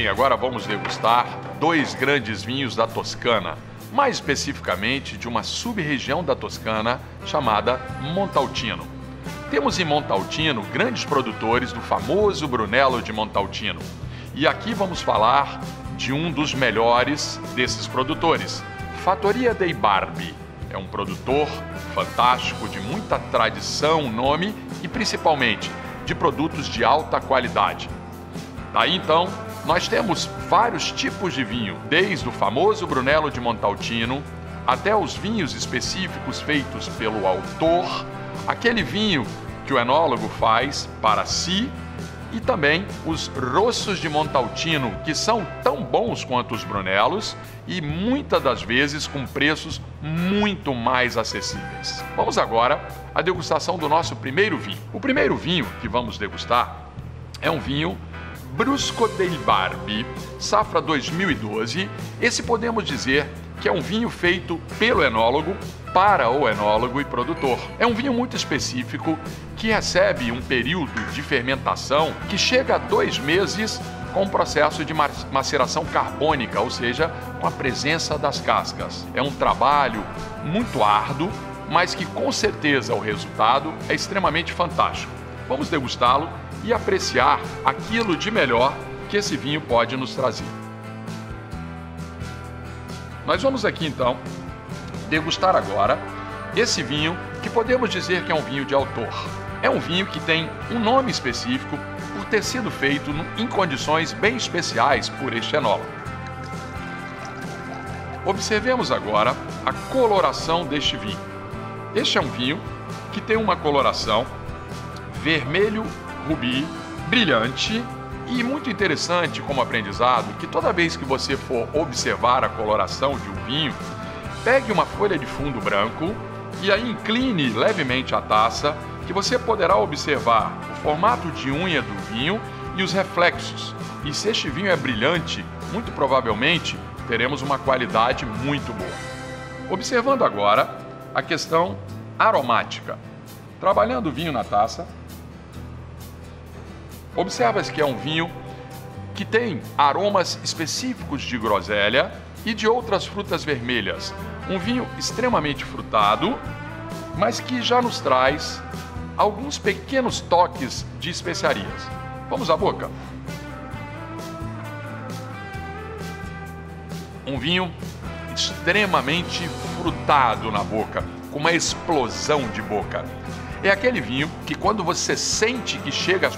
bem, agora vamos degustar dois grandes vinhos da Toscana, mais especificamente de uma sub-região da Toscana chamada Montalcino. Temos em Montalcino grandes produtores do famoso Brunello de Montalcino. E aqui vamos falar de um dos melhores desses produtores, Fattoria dei Barbi. É um produtor fantástico, de muita tradição, nome e principalmente de produtos de alta qualidade. Daí então, nós temos vários tipos de vinho, desde o famoso Brunello de Montalcino até os vinhos específicos feitos pelo autor, aquele vinho que o enólogo faz para si, e também os Rossos de Montalcino, que são tão bons quanto os Brunellos e muitas das vezes com preços muito mais acessíveis. Vamos agora à degustação do nosso primeiro vinho. O primeiro vinho que vamos degustar é um vinho Brusco dei Barbi, safra 2012. Esse podemos dizer que é um vinho feito pelo enólogo para o enólogo e produtor. É um vinho muito específico que recebe um período de fermentação que chega a 2 meses com o processo de maceração carbônica, ou seja, com a presença das cascas. É um trabalho muito árduo, mas que com certeza o resultado é extremamente fantástico. Vamos degustá-lo e apreciar aquilo de melhor que esse vinho pode nos trazer. Nós vamos aqui então degustar agora esse vinho que podemos dizer que é um vinho de autor. É um vinho que tem um nome específico por ter sido feito em condições bem especiais por este enólogo. Observemos agora a coloração deste vinho. Este é um vinho que tem uma coloração vermelho rubi, brilhante e muito interessante como aprendizado que toda vez que você for observar a coloração de um vinho, pegue uma folha de fundo branco e aí incline levemente a taça, que você poderá observar o formato de unha do vinho e os reflexos. E se este vinho é brilhante, muito provavelmente teremos uma qualidade muito boa. Observando agora a questão aromática. Trabalhando o vinho na taça, observa-se que é um vinho que tem aromas específicos de groselha e de outras frutas vermelhas. Um vinho extremamente frutado, mas que já nos traz alguns pequenos toques de especiarias. Vamos à boca. Um vinho extremamente frutado na boca, com uma explosão de boca. É aquele vinho que quando você sente que chegam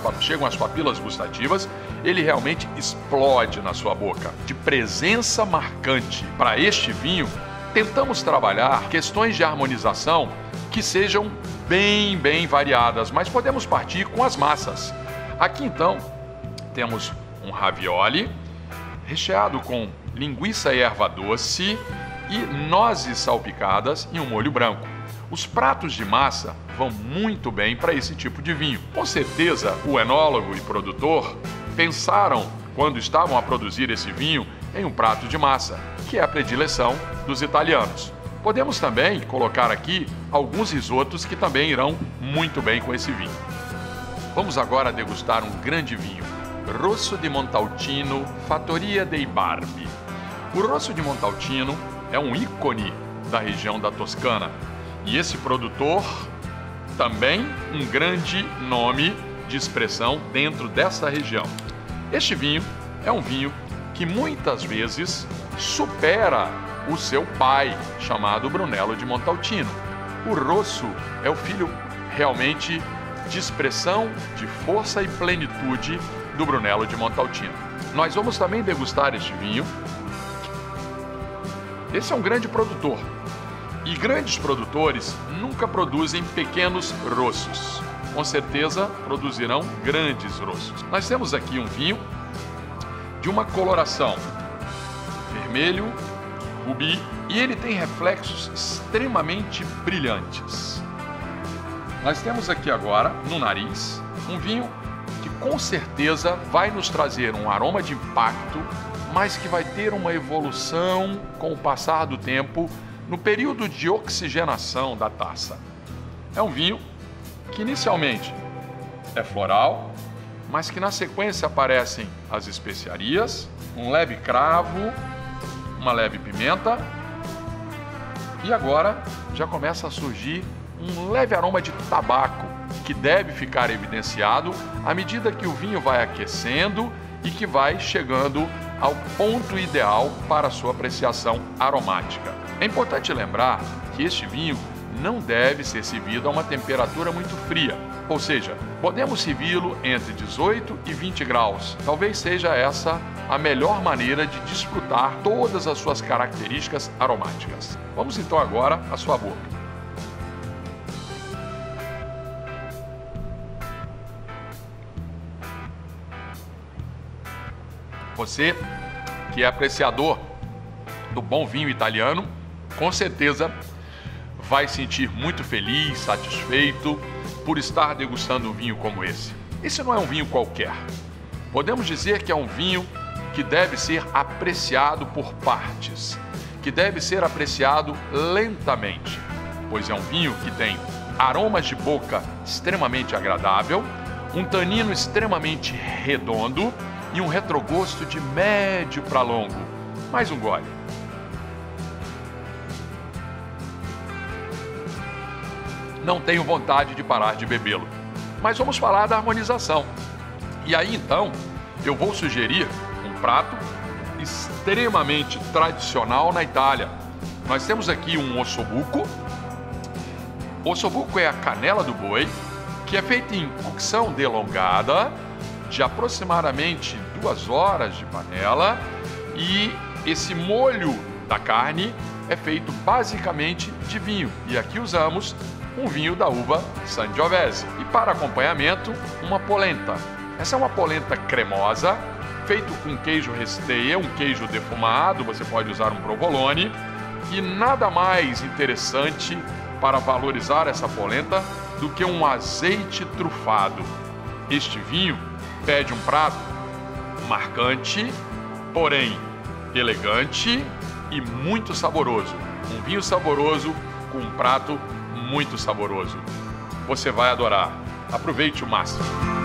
as papilas gustativas, ele realmente explode na sua boca, de presença marcante. Para este vinho, tentamos trabalhar questões de harmonização que sejam bem variadas, mas podemos partir com as massas. Aqui então, temos um ravioli recheado com linguiça e erva doce e nozes salpicadas em um molho branco. Os pratos de massa vão muito bem para esse tipo de vinho. Com certeza, o enólogo e produtor pensaram, quando estavam a produzir esse vinho, em um prato de massa, que é a predileção dos italianos. Podemos também colocar aqui alguns risotos que também irão muito bem com esse vinho. Vamos agora degustar um grande vinho, Rosso di Montalcino, Fattoria dei Barbi. O Rosso di Montalcino é um ícone da região da Toscana. E esse produtor também um grande nome de expressão dentro dessa região. Este vinho é um vinho que muitas vezes supera o seu pai, chamado Brunello de Montalcino. O Rosso é o filho realmente de expressão, de força e plenitude do Brunello de Montalcino. Nós vamos também degustar este vinho. Esse é um grande produtor. E grandes produtores nunca produzem pequenos rossos. Com certeza produzirão grandes rossos. Nós temos aqui um vinho de uma coloração vermelho, rubi, e ele tem reflexos extremamente brilhantes. Nós temos aqui agora, no nariz, um vinho que com certeza vai nos trazer um aroma de impacto, mas que vai ter uma evolução com o passar do tempo no período de oxigenação da taça. É um vinho que inicialmente é floral, mas que na sequência aparecem as especiarias, um leve cravo, uma leve pimenta e agora já começa a surgir um leve aroma de tabaco que deve ficar evidenciado à medida que o vinho vai aquecendo e que vai chegando ao ponto ideal para a sua apreciação aromática. É importante lembrar que este vinho não deve ser servido a uma temperatura muito fria, ou seja, podemos servi-lo entre 18 e 20 graus. Talvez seja essa a melhor maneira de desfrutar todas as suas características aromáticas. Vamos então agora à sua boca. Você que é apreciador do bom vinho italiano, com certeza vai sentir muito feliz, satisfeito por estar degustando um vinho como esse. Esse não é um vinho qualquer. Podemos dizer que é um vinho que deve ser apreciado por partes, que deve ser apreciado lentamente, pois é um vinho que tem aromas de boca extremamente agradável, um tanino extremamente redondo e um retrogosto de médio para longo. Mais um gole. Não tenho vontade de parar de bebê-lo. Mas vamos falar da harmonização. E aí então, eu vou sugerir um prato extremamente tradicional na Itália. Nós temos aqui um ossobuco. O ossobuco é a canela do boi, que é feita em cocção delongada, de aproximadamente 2 horas de panela, e esse molho da carne é feito basicamente de vinho. E aqui usamos um vinho da uva Sangiovese. E para acompanhamento, uma polenta. Essa é uma polenta cremosa, feito com queijo resteia, um queijo defumado, você pode usar um provolone. E nada mais interessante para valorizar essa polenta do que um azeite trufado. Este vinho pede um prato marcante, porém elegante e muito saboroso. Um vinho saboroso com um prato muito saboroso. Você vai adorar. Aproveite o máximo.